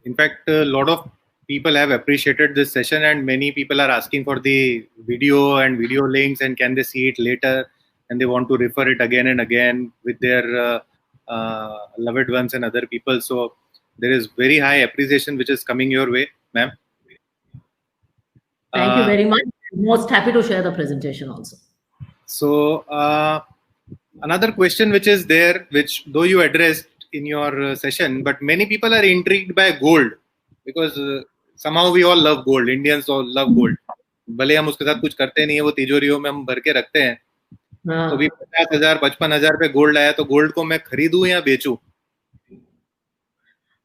In fact, a lot of people have appreciated this session, and many people are asking for the video and video links, and can they see it later, and they want to refer it again and again with their loved ones and other people. So there is very high appreciation which is coming your way, ma'am. Thank you very much. Most happy to share the presentation also. So another question which is there, which though you addressed in your session, but many people are intrigued by gold because somehow we all love gold. Indians all love gold. भले हम उसके साथ कुछ करते नहीं है, वो तिजोरियों में हम भर के रखते हैं. तो भी 50,000 55,000 पे गोल्ड आया, तो गोल्ड को मैं खरीदूं या बेचूं?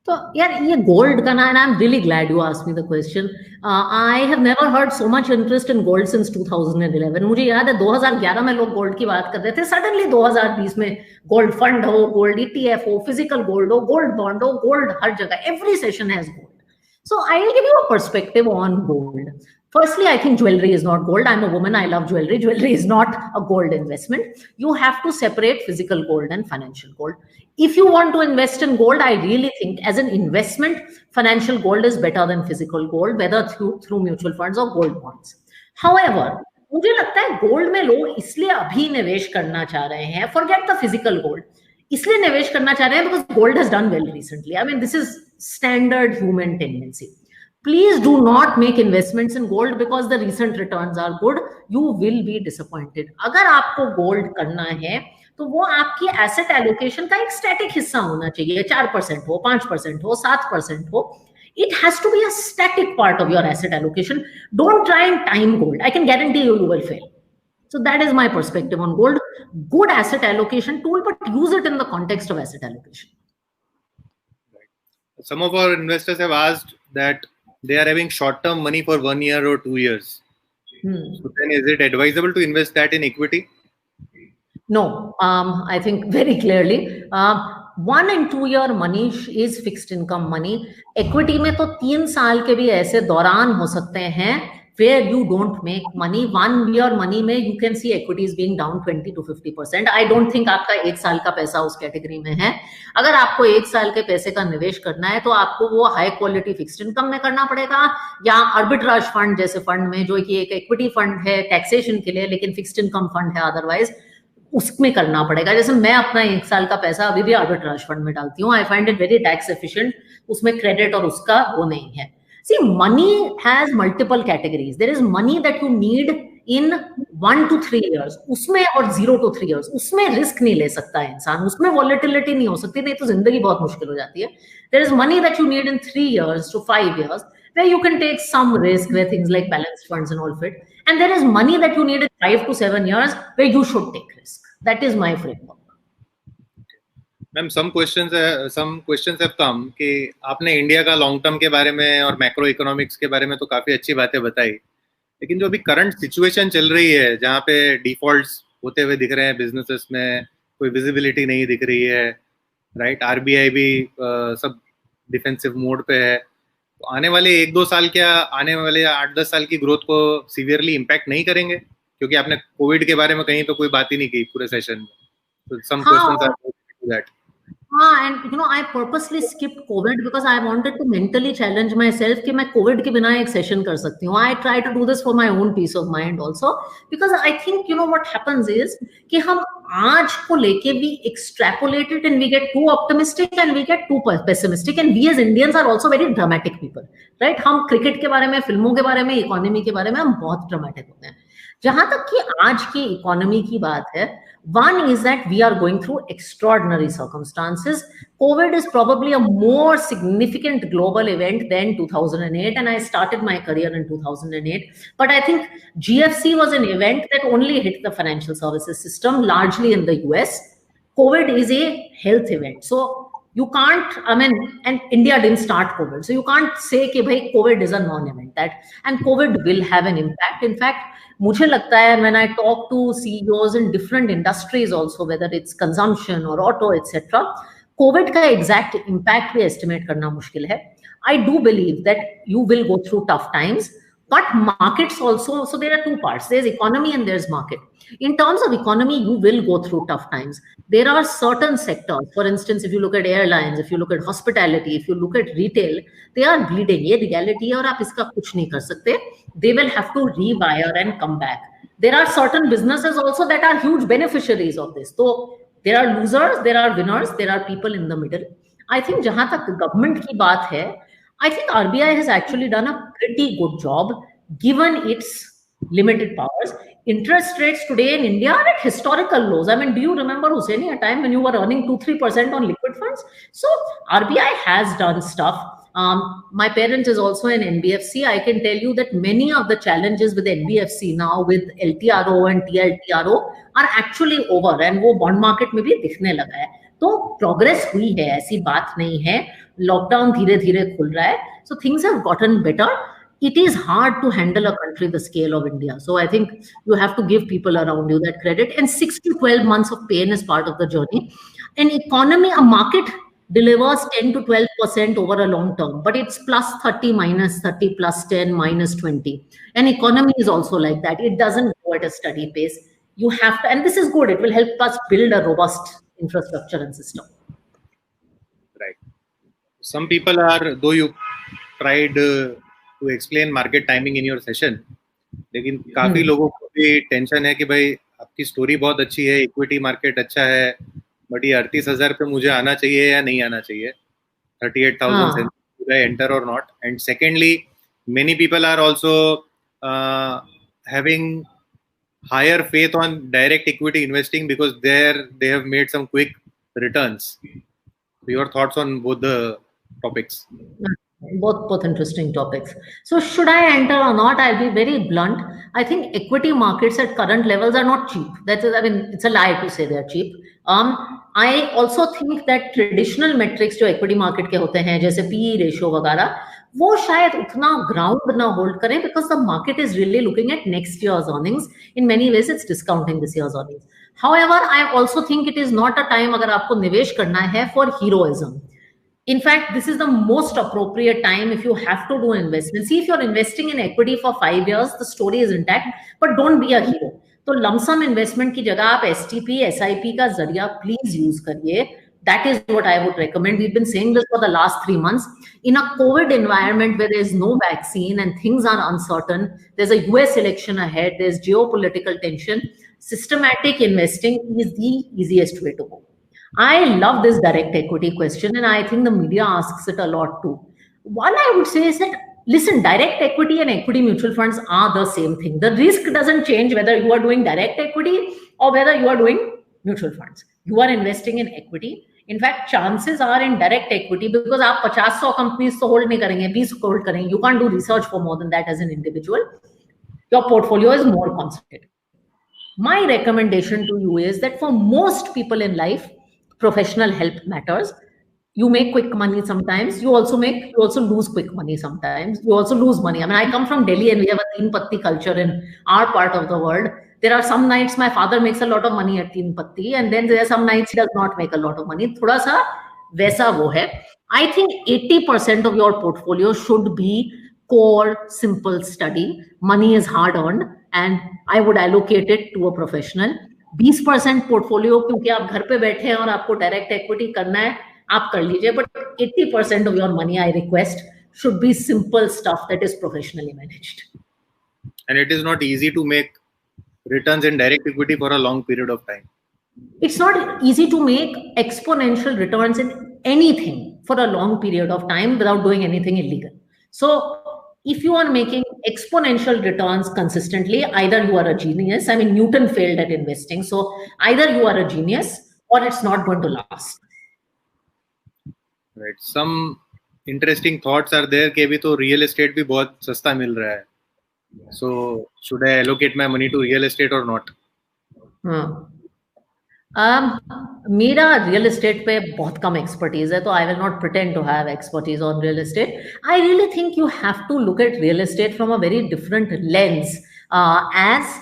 तो यार ये गोल्ड का ना, and I'm really glad you asked me the question. I have never heard so much interest in gold since 2011. मुझे याद है 2011 में लोग गोल्ड की बात कर रहे थे. सडनली 2020 में गोल्ड फंड हो, गोल्ड ETF हो, फिजिकल गोल्ड हो, गोल्ड बॉन्ड हो, गोल्ड हर जगह, every session has gold. So I'll give you a perspective on gold. Firstly, I think jewelry is not gold. I'm a woman. I love jewelry. Jewelry is not a gold investment. You have to separate physical gold and financial gold. If you want to invest in gold, I really think as an investment, financial gold is better than physical gold, whether through mutual funds or gold bonds. However, मुझे लगता है gold में लोग इसलिए अभी निवेश करना चाह रहे हैं, फॉरगेट द फिजिकल गोल्ड, इसलिए निवेश करना चाह रहे हैं because gold has done well recently. I mean this is standard human tendency. Please do not make investments in gold because the recent returns are good. You will be disappointed. अगर आपको gold करना है तो वो आपकी asset allocation का एक static हिस्सा होना चाहिए. 4% हो, 5% हो, 7% हो. It has to be a static part of your asset allocation. Don't try and time gold. I can guarantee you will fail. So that is my perspective on gold. Good asset allocation tool, but use it in the context of asset allocation. Some of our investors have asked that they are having short-term money for 1 year or 2 years. So then is it advisable to invest that in equity? No, I think very clearly. 1 and 2 year money is fixed income money. Equity में तो 3 साल के भी ऐसे दौरान हो सकते हैं where you don't make money. 1 year money में you can see equities being down 20 to 50%. I don't think आपका 1 साल का पैसा उस कैटेगरी में है. अगर आपको 1 साल के पैसे का निवेश करना है तो आपको वो हाई क्वालिटी फिक्स्ड इनकम में करना पड़ेगा या आर्बिट्राज फंड जैसे फंड में, जो कि एक इक्विटी फंड है टैक्सेशन के लिए लेकिन फिक्स्ड इनकम फंड है अदरवाइज, उसमें करना पड़ेगा. जैसे मैं अपना 1 साल का पैसा अभी भी आर्बिट्राज फंड में डालती हूँ. I find it very tax efficient. उसमें क्रेडिट और उसका वो नहीं है. See, money has multiple categories. There is money that you need in 1 to 3 years. उसमें और 0 to 3 years उसमें रिस्क नहीं ले सकता इंसान, उसमें वॉलेटिलिटी नहीं हो सकती, नहीं तो जिंदगी बहुत मुश्किल हो जाती है. There is money that you need in 3 years to 5 years where you can take some risk, where things like balanced funds and all fit. And there is money that you need in 5 to 7 years where you should take risk. That is my framework. Ma'am, some questions have come कि आपने India का long term के बारे में और macro economics के बारे में तो काफी अच्छी बातें बताई, लेकिन जो अभी करंट सिचुएशन चल रही है जहाँ पे डिफॉल्ट्स होते हुए दिख रहे हैं बिजनेसेस में, कोई विजिबिलिटी नहीं दिख रही है, राइट? आरबीआई भी सब डिफेंसिव मोड पे है. तो आने वाले 1-2 साल क्या आने वाले 8-10 साल की ग्रोथ को सीवियरली इम्पैक्ट नहीं करेंगे? क्योंकि आपने कोविड के बारे में कहीं पे कोई बात ही नहीं की पूरे सेशन में. तो some questions are that. And I purposely skipped COVID because I wanted to mentally challenge myself कि मैं COVID के बिना एक सेशन कर सकती हूँ. I try to do this for my own peace of mind also because I think what happens is कि हम आज को लेके we extrapolate it and we get too optimistic and we get too pessimistic, and we as Indians are also very dramatic people, right? हम cricket के बारे में, फिल्मों के बारे में, इकोनॉमी के बारे में हम बहुत ड्रामेटिक होते हैं. जहां तक कि आज की इकोनॉमी की बात है, one is that we are going through extraordinary circumstances. COVID is probably a more significant global event than 2008, and I started my career in 2008. But I think GFC was an event that only hit the financial services system, largely in the US. COVID is a health event. So you can't, and India didn't start COVID. So you can't say कि भाई COVID is a non-event. And COVID will have an impact. In fact, मुझे लगता है when I talk to CEOs in different industries also, whether it's consumption or auto, etc., COVID का exact impact भी estimate करना मुश्किल है. I do believe that you will go through tough times, but markets also, so there are two parts. There's economy and there's market. In terms of economy, you will go through tough times. There are certain sectors, for instance, if you look at airlines, if you look at hospitality, if you look at retail, they are bleeding. ये reality है और आप इसका कुछ नहीं कर सकते. They will have to rewire and come back. There are certain businesses also that are huge beneficiaries of this. So there are losers, there are winners, there are people in the middle. I think जहां तक government की बात है, I think RBI has actually done a pretty good job given its limited powers. Interest rates today in India are at historical lows. I mean, do you remember, Hussaini, a time when you were earning 2-3% on liquid funds? So RBI has done stuff. My parent is also in NBFC. I can tell you that many of the challenges with NBFC now with LTRO and TLTRO are actually over, and वो bond market में भी दिखने लगा है. तो progress हुई है, ऐसी बात नहीं है. Lockdown धीरे धीरे खुल रहा है. So things have gotten better. It is hard to handle a country the scale of India. So I think you have to give people around you that credit. And 6 to 12 months of pain is part of the journey. An economy, a market delivers 10 to 12% over a long term, but it's plus 30, minus 30, plus 10, minus 20. An economy is also like that. It doesn't go at a steady pace. You have to, and this is good. It will help us build a robust infrastructure and system. Right. Some people are, though you tried to explain market timing in your session, लेकिन काफी लोगों को भी tension है कि भाई आपकी story बहुत अच्छी है, इक्विटी मार्केट अच्छा है, बट ये 38,000 पे मुझे आना चाहिए या नहीं आना चाहिए, 38,000 से should I enter or not? And secondly, many people are also having higher faith on direct equity investing because there they have made some quick returns. Your thoughts on both the topics? Both interesting topics. So should I enter or not? I'll be very blunt. I think equity markets at current levels are not cheap. That is, I mean, it's a lie to say they're cheap. I also think that traditional metrics जो equity market के होते हैं, जैसे PE ratio वगैरह, वो शायद उतना ground ना hold करें because the market is really looking at next year's earnings. In many ways, it's discounting this year's earnings. However, I also think it is not a time अगर आपको निवेश करना है for heroism. In fact, this is the most appropriate time if you have to do an investment. See, if you're investing in equity for 5 years, the story is intact, but don't be a hero. तो lump sum investment की जगह आप STP, SIP का जरिया please use करिए. That is what I would recommend. We've been saying this for the last 3 months. In a COVID environment where there's no vaccine and things are uncertain, there's a US election ahead, there's geopolitical tension, systematic investing is the easiest way to go. I love this direct equity question, and I think the media asks it a lot too. One I would say is that, listen, direct equity and equity mutual funds are the same thing. The risk doesn't change whether you are doing direct equity or whether you are doing mutual funds. You are investing in equity. In fact, chances are in direct equity because आप 50-100 companies तो hold नहीं करेंगे, 20 hold करेंगे. You can't do research for more than that as an individual. Your portfolio is more concentrated. My recommendation to you is that for most people in life, professional help matters. You make quick money sometimes. You also lose quick money sometimes. You also lose money. I mean, I come from Delhi and we have a teen patti culture in our part of the world. There are some nights my father makes a lot of money at teen patti, and then there are some nights he does not make a lot of money. Thoda sa वैसा वो है. I think 80% of your portfolio should be core, simple study. Money is hard earned, and I would allocate it to a professional. 20% portfolio क्योंकि आप घर पे बैठे हैं और आपको डायरेक्ट इक्विटी करना है, आप कर लीजिए, but 80% of your money I request should be simple stuff that is professionally managed. And it is not easy to make returns in direct equity for a long period of time. It's not easy to make exponential returns in anything for a long period of time without doing anything illegal. So if you are making exponential returns consistently, either you are a genius. I mean, Newton failed at investing. So either you are a genius or it's not going to last. Right. Some interesting thoughts are there कि अभी तो real estate भी बहुत सस्ता मिल रहा है. So should I allocate my money to real estate or not? मेरा real estate पे बहुत कम एक्सपर्टीज है, तो I will not pretend to have expertise on real estate. I really think you have to look at real estate from a very different lens as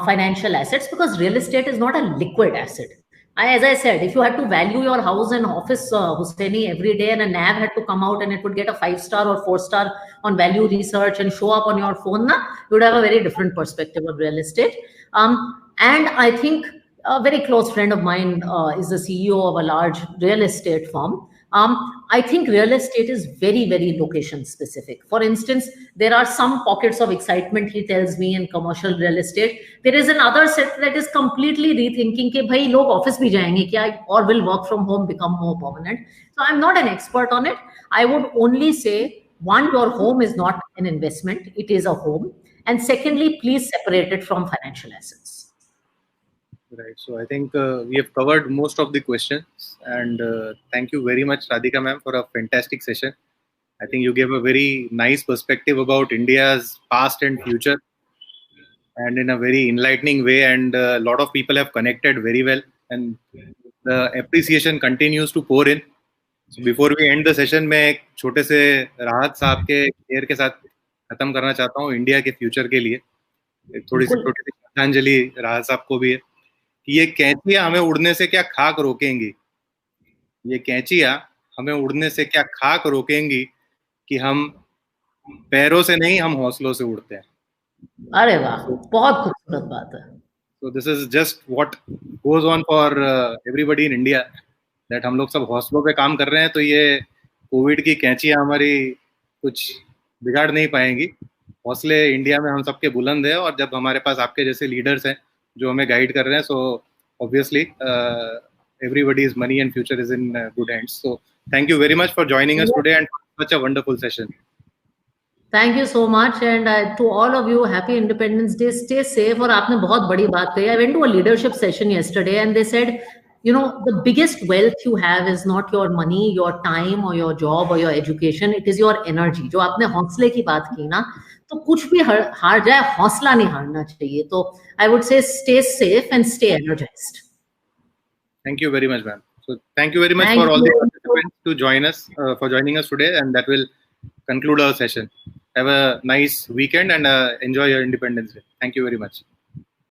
financial assets, because real estate is not a liquid asset. As I said, if you had to value your house and office, Hussaini, every day, and a NAV had to come out and it would get a 5-star or 4-star on value research and show up on your phone, you would have a very different perspective of real estate. And I think a very close friend of mine is the CEO of a large real estate firm. I think real estate is very, very location specific. For instance, there are some pockets of excitement, he tells me, in commercial real estate. There is another set that is completely rethinking कि भाई लोग office भी जाएंगे क्या, or will work from home become more permanent. So I'm not an expert on it. I would only say, one, your home is not an investment, it is a home. And secondly, please separate it from financial assets. Right. So I think we have covered most of the questions, and thank you very much, Radhika ma'am, for a fantastic session. I think you gave a very nice perspective about India's past and future, and in a very enlightening way, and a lot of people have connected very well, and the appreciation continues to pour in. So before we end the session, मैं एक छोटे से राहत साहब के share के साथ खत्म करना चाहता हूँ इंडिया के फ्यूचर के लिए. एक थोड़ी सी छोटी सी श्रद्धांजलि राहत साहब को भी है. ये कैंचियां हमें उड़ने से क्या खाक रोकेंगी, ये कैंचियां हमें उड़ने से क्या खाक रोकेंगी कि हम पैरों से नहीं, हम हौसलों से उड़ते हैं. अरे वाह, बहुत खूबसूरत बात है. So this is just what goes on for everybody in India, that हम लोग सब हौसलों पे काम कर रहे हैं. तो ये कोविड की कैंचियां हमारी कुछ बिगाड़ नहीं पाएंगी. हौसले इंडिया में हम सबके बुलंद है, और जब हमारे पास आपके जैसे लीडर्स हैं जो हमें गाइड कर रहे हैं, so obviously everybody's money and future is in good hands. So thank you very much for joining us today and such a wonderful session. Thank you so much, and to all of you, happy Independence Day. Stay safe. और आपने बहुत बड़ी बात कही. I went to a leadership session yesterday, and they said, you know, the biggest wealth you have is not your money, your time, or your job, or your education. It is your energy. जो आपने हौसले की बात की ना, तो कुछ भी हार जाए, हौसला नहीं हारना चाहिए. तो I would say stay safe and stay energized. Thank you very much, ma'am. So thank you very much for all the participants to join us, for joining us today, and that will conclude our session. Have a nice weekend and enjoy your Independence Day. Thank you very much.